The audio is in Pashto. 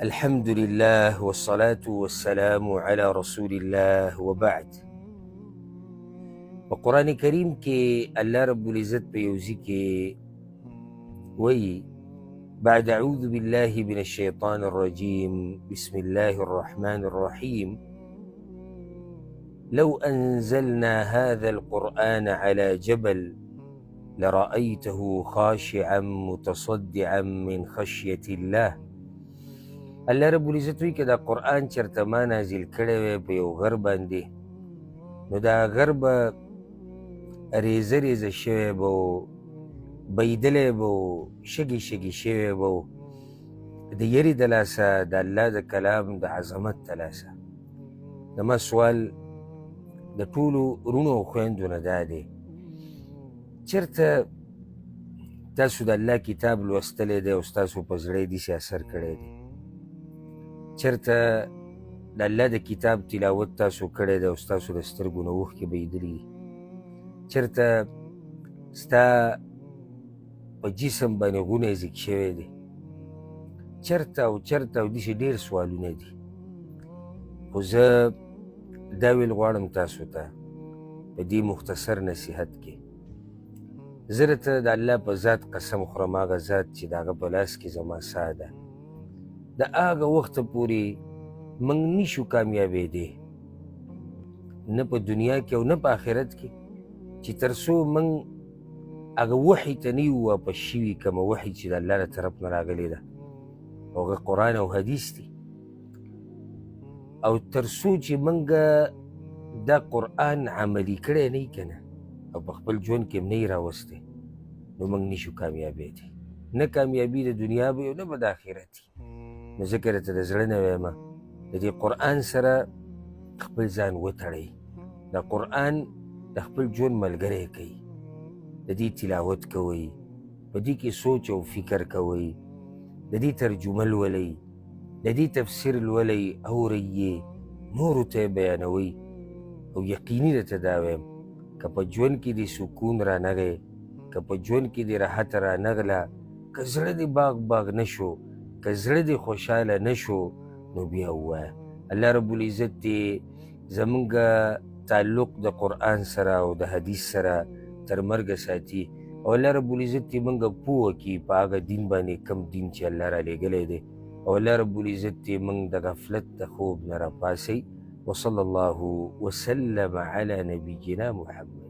الحمد لله والصلاة والسلام على رسول الله وبعد. وقرآن کریم کې الله رب العزت په یوځي کې وایي بعد أعوذ بالله من الشيطان الرجيم بسم الله الرحمن الرحيم لو أنزلنا هذا القرآن على جبل لرأيته خاشعا متصدعا من خشية الله. الله رب العزت وی که دا قرآن چرته ما نازل کړی وی په یو غر باندې، نو دا غر به ریزه ریزه شوی به و، بیدلی به و، شګې شګې شوی به و، د یرې د لاسه د الله د کلام د عظمت د لاسه. زما سوال د ټولو وروڼو او خویندو نه دا دی، چېرته تاسو د الله کتاب لوستلی دی او ستاسو په زړه یې داسې اثر کړی دی؟ چېرته د الله د کتاب تلاوت تاسو کړی دی او ستاسو د سترګو نه اوښکې بهېدلي دي؟ چېرته ستا په جسم باندې غونی زیږ شوی دی؟ چېرته او داسې ډېر سوالونه دي. خو زه دا ویل غواړم تاسو ته په دې مختصر نصیحت کې، زه درته د الله په ذات قسم خورم، هغه ذات چې د هغه په لاس کې زما ساه ده، د هغه وخته پورې موږ نشو کامیابېدی، نه په دنیا کې او نه په آخرت کې، چې تر څو موږ هغه وحي ته نه یو واپس شوي، کومه وحي چې د الله له طرف نه راغلې ده، او هغه قرآن او حدیث دي. او تر څو چې موږ دا قرآن عملي کړی نه وي که نه، او په خپل ژوند کې هم نه یې راوستی، نو موږ نشو کامیابېدی. نه کامیابي د دنیا به وي او نه به د آخرت وي. نو ځکه درته د زړه نه وایم، د دې قرآن سره خپل ځان وتړئ، دا قرآن د خپل ژوند ملګری کوي، د دې تلاوت کوئ، په دې کې سوچ او فکر کوئ، د دې ترجمه لولئ، د دې تفسیر لولئ، اورئ یې، نورو ته یې بیانوئ. او یقیني درته دا وایم، که په ژوند کې دې سکون رانغی، که په ژوند کې دې راحت رانغله، که زړه دې باغ نه شو، که زړه دې خوشحاله نه شو، نو بیا ووایه الله رب العزت دې زمونږ تعلق د قرآن سره او د حدیث سره تر مرګه ساتي، او الله رب العزت دې موږ پوه کړي په هغه دین باندې کم دین چې الله را لېږلی دی، او الله رب العزت دې موږ د غفلت د خوب نه راپاسئ. وصلی الله وسلم علی نبینا محمد.